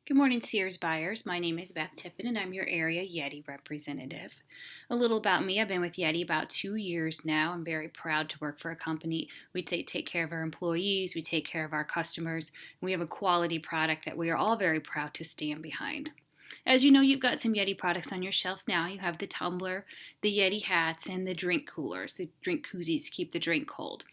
Good morning, Sears buyers. My name is Beth Tiffin, and I'm your area Yeti representative. A little about me: I've been with Yeti about 2 years now. I'm very proud to work for a company. We take care of our employees, we take care of our customers, and we have a quality product that we are all very proud to stand behind. As you know, you've got some Yeti products on your shelf now. You have the tumbler, the Yeti hats, and the drink coolers, the drink koozies to keep the drink cold.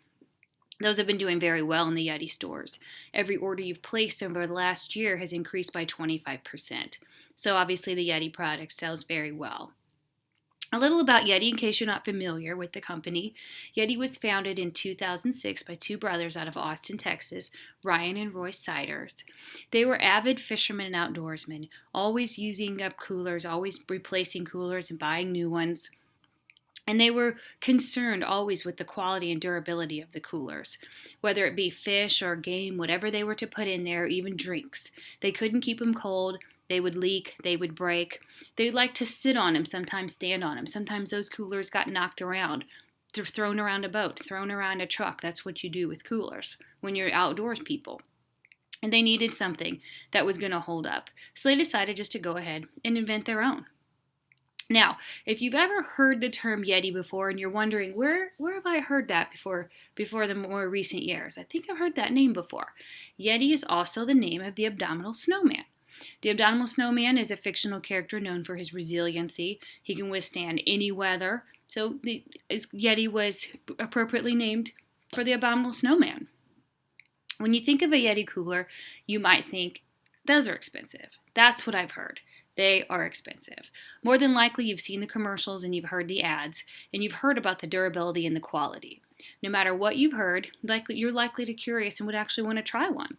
Those have been doing very well in the Yeti stores. Every order you've placed over the last year has increased by 25%. So obviously the Yeti product sells very well. A little about Yeti in case you're not familiar with the company. Yeti was founded in 2006 by two brothers out of Austin, Texas, Ryan and Roy Siders. They were avid fishermen and outdoorsmen, always using up coolers, always replacing coolers and buying new ones. And they were concerned always with the quality and durability of the coolers, whether it be fish or game, whatever they were to put in there, even drinks. They couldn't keep them cold. They would leak. They would break. They liked to sit on them, sometimes stand on them. Sometimes those coolers got knocked around, thrown around a boat, thrown around a truck. That's what you do with coolers when you're outdoors people. And they needed something that was going to hold up. So they decided just to go ahead and invent their own. Now, if you've ever heard the term Yeti before and you're wondering, where have I heard that before the more recent years? I think I've heard that name before. Yeti is also the name of the Abominable Snowman. The Abominable Snowman is a fictional character known for his resiliency. He can withstand any weather. So Yeti was appropriately named for the Abominable Snowman. When you think of a Yeti cooler, you might think, those are expensive. That's what I've heard. They are expensive. More than likely, you've seen the commercials and you've heard the ads, and you've heard about the durability and the quality. No matter what you've heard, you're likely to be curious and would actually want to try one.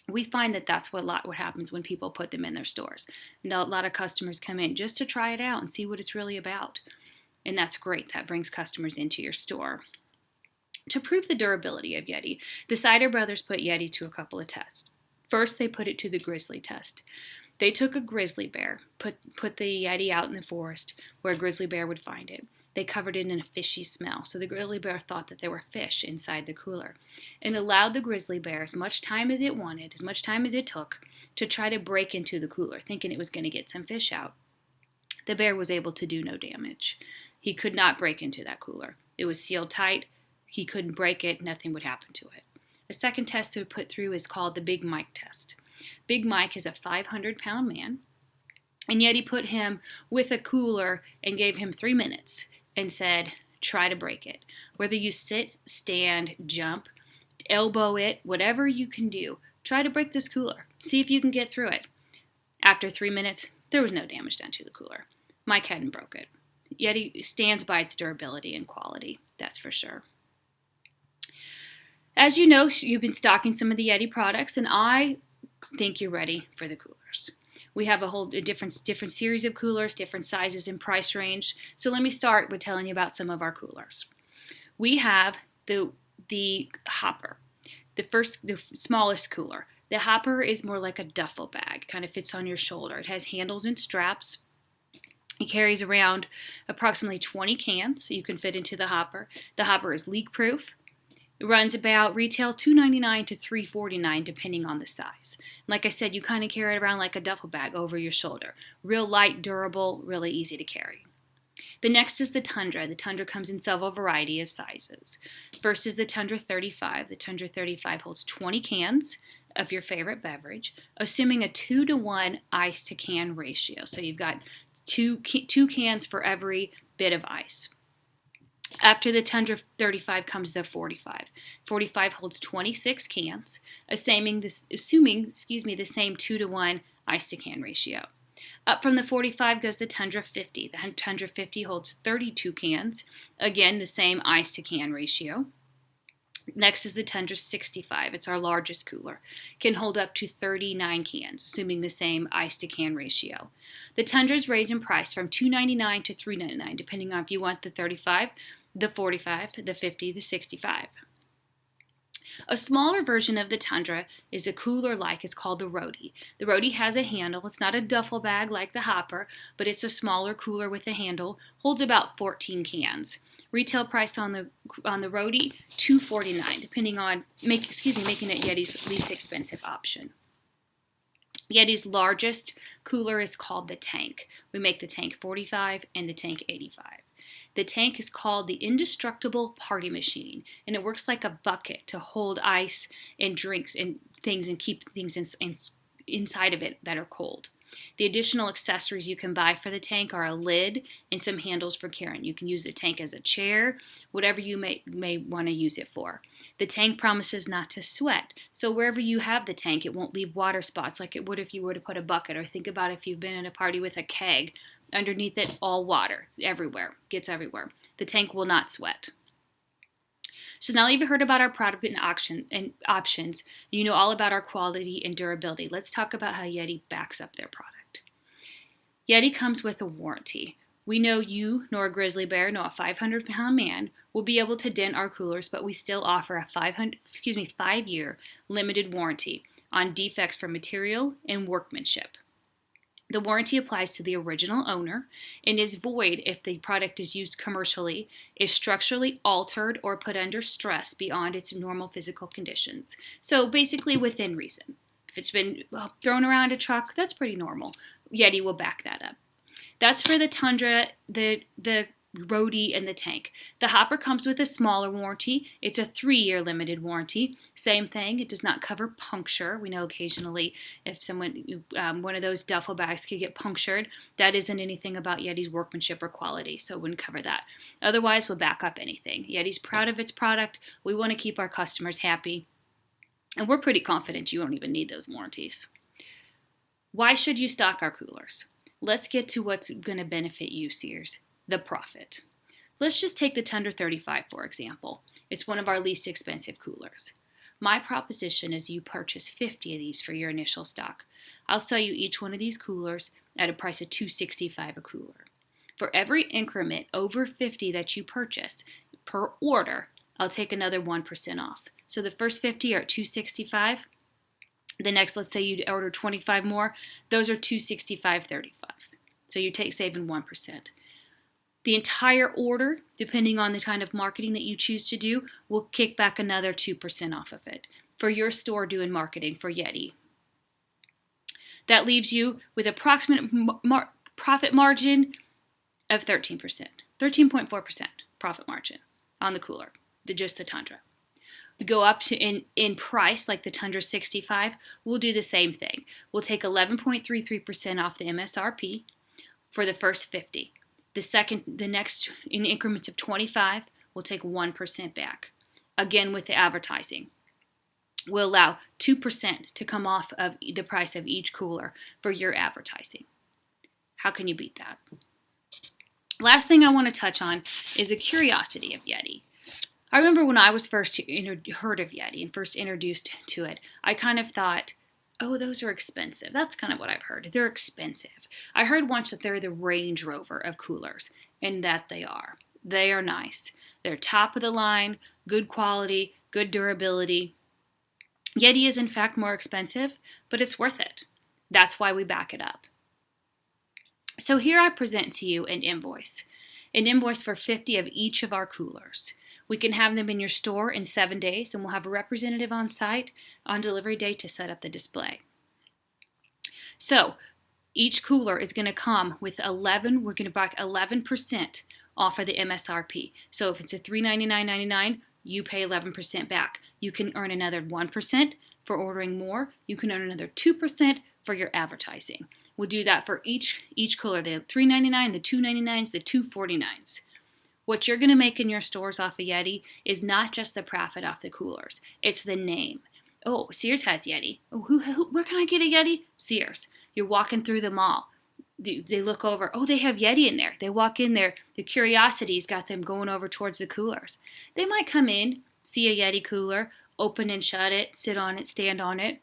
We find that that's what happens when people put them in their stores. And a lot of customers come in just to try it out and see what it's really about. And that's great. That brings customers into your store. To prove the durability of Yeti, the Sider brothers put Yeti to a couple of tests. First, they put it to the grizzly test. They took a grizzly bear, put the Yeti out in the forest where a grizzly bear would find it. They covered it in a fishy smell, so the grizzly bear thought that there were fish inside the cooler, and allowed the grizzly bear as much time as it wanted, as much time as it took, to try to break into the cooler, thinking it was going to get some fish out. The bear was able to do no damage. He could not break into that cooler. It was sealed tight. He couldn't break it. Nothing would happen to it. A second test they put through is called the Big Mike test. Big Mike is a 500-pound man, and Yeti put him with a cooler and gave him 3 minutes and said, try to break it. Whether you sit, stand, jump, elbow it, whatever you can do, try to break this cooler. See if you can get through it. After 3 minutes, there was no damage done to the cooler. Mike hadn't broke it. Yeti stands by its durability and quality, that's for sure. As you know, you've been stocking some of the Yeti products, and I think you're ready for the coolers. We have a different series of coolers, different sizes and price range. So let me start with telling you about some of our coolers. We have the hopper, the smallest cooler. The hopper is more like a duffel bag, kind of fits on your shoulder. It has handles and straps. It carries around approximately 20 cans so you can fit into the hopper. The hopper is leak proof. It runs about retail $2.99 to $3.49 depending on the size. Like I said, you kind of carry it around like a duffel bag over your shoulder. Real light, durable, really easy to carry. The next is the Tundra. The Tundra comes in several variety of sizes. First is the Tundra 35. The Tundra 35 holds 20 cans of your favorite beverage, assuming a 2-to-1 ice to can ratio. So you've got two cans for every bit of ice. After the Tundra 35 comes the 45. 45 holds 26 cans, assuming the same 2-to-1 ice to can ratio. Up from the 45 goes the Tundra 50. The Tundra 50 holds 32 cans, again the same ice to can ratio. Next is the Tundra 65. It's our largest cooler. Can hold up to 39 cans, assuming the same ice to can ratio. The Tundras range in price from $2.99 to $3.99, depending on if you want the 35, the 45, the 50, the 65. A smaller version of the Tundra is a cooler it's called the Roadie. The Roadie has a handle. It's not a duffel bag like the Hopper, but it's a smaller cooler with a handle. Holds about 14 cans. Retail price on the Roadie, $2.49, depending on making it Yeti's least expensive option. Yeti's largest cooler is called the tank. We make the tank 45 and the tank 85. The tank is called the indestructible party machine, and it works like a bucket to hold ice and drinks and things and keep things inside of it that are cold. The additional accessories you can buy for the tank are a lid and some handles for carrying. You can use the tank as a chair, whatever you may want to use it for. The tank promises not to sweat, so wherever you have the tank, it won't leave water spots like it would if you were to put a bucket, or think about if you've been at a party with a keg. Underneath it, all water, everywhere, gets everywhere. The tank will not sweat. So now that you've heard about our product and options, you know all about our quality and durability. Let's talk about how Yeti backs up their product. Yeti comes with a warranty. We know you, nor a grizzly bear, nor a 500-pound man will be able to dent our coolers, but we still offer a 5-year limited warranty on defects for material and workmanship. The warranty applies to the original owner and is void if the product is used commercially, is structurally altered, or put under stress beyond its normal physical conditions. So basically within reason. If it's been thrown around a truck, that's pretty normal. Yeti will back that up. That's for the Tundra, the Roadie, and the tank. The hopper comes with a smaller warranty. It's a 3-year limited warranty. Same thing, it does not cover puncture. We know occasionally if one of those duffel bags could get punctured, that isn't anything about Yeti's workmanship or quality, so it wouldn't cover that. Otherwise, we'll back up anything. Yeti's proud of its product. We want to keep our customers happy, and we're pretty confident you don't even need those warranties. Why should you stock our coolers? Let's get to what's going to benefit you, Sears. The profit. Let's just take the Tundra 35, for example. It's one of our least expensive coolers. My proposition is you purchase 50 of these for your initial stock. I'll sell you each one of these coolers at a price of $265 a cooler. For every increment over 50 that you purchase per order, I'll take another 1% off. So the first 50 are at $265. The next, let's say you order 25 more, those are $265.35. So you take saving 1%. The entire order, depending on the kind of marketing that you choose to do, will kick back another 2% off of it for your store doing marketing for Yeti. That leaves you with approximate profit margin of 13%, 13.4% profit margin on the cooler, just the Tundra. We go up to in price, like the Tundra 65, we'll do the same thing. We'll take 11.33% off the MSRP for the first 50. The next, in increments of 25, we'll take 1% back. Again, with the advertising. We'll allow 2% to come off of the price of each cooler for your advertising. How can you beat that? Last thing I want to touch on is the curiosity of Yeti. I remember when I was first heard of Yeti and first introduced to it, I kind of thought, oh, those are expensive. That's kind of what I've heard. They're expensive. I heard once that they're the Range Rover of coolers, and that they are. They are nice. They're top of the line, good quality, good durability. Yeti is in fact more expensive, but it's worth it. That's why we back it up. So here I present to you an invoice for 50 of each of our coolers. We can have them in your store in 7 days, and we'll have a representative on site on delivery day to set up the display. So each cooler is going to come with we're going to back 11% off of the MSRP. So if it's a $399.99, you pay 11% back. You can earn another 1% for ordering more. You can earn another 2% for your advertising. We'll do that for each cooler, the $399, the $299s, the $249s. What you're going to make in your stores off of Yeti is not just the profit off the coolers. It's the name. Oh, Sears has Yeti. Oh, where can I get a Yeti? Sears. You're walking through the mall. They look over. Oh, they have Yeti in there. They walk in there. The curiosity's got them going over towards the coolers. They might come in, see a Yeti cooler, open and shut it, sit on it, stand on it,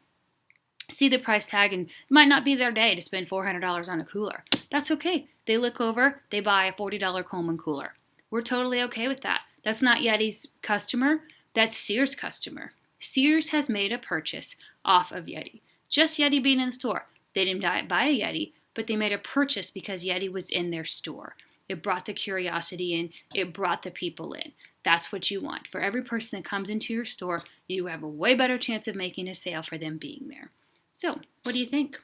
see the price tag, and it might not be their day to spend $400 on a cooler. That's okay. They look over. They buy a $40 Coleman cooler. We're totally okay with that. That's not Yeti's customer. That's Sears' customer. Sears has made a purchase off of Yeti. Just Yeti being in the store. They didn't buy a Yeti, but they made a purchase because Yeti was in their store. It brought the curiosity in. It brought the people in. That's what you want. For every person that comes into your store, you have a way better chance of making a sale for them being there. So, what do you think?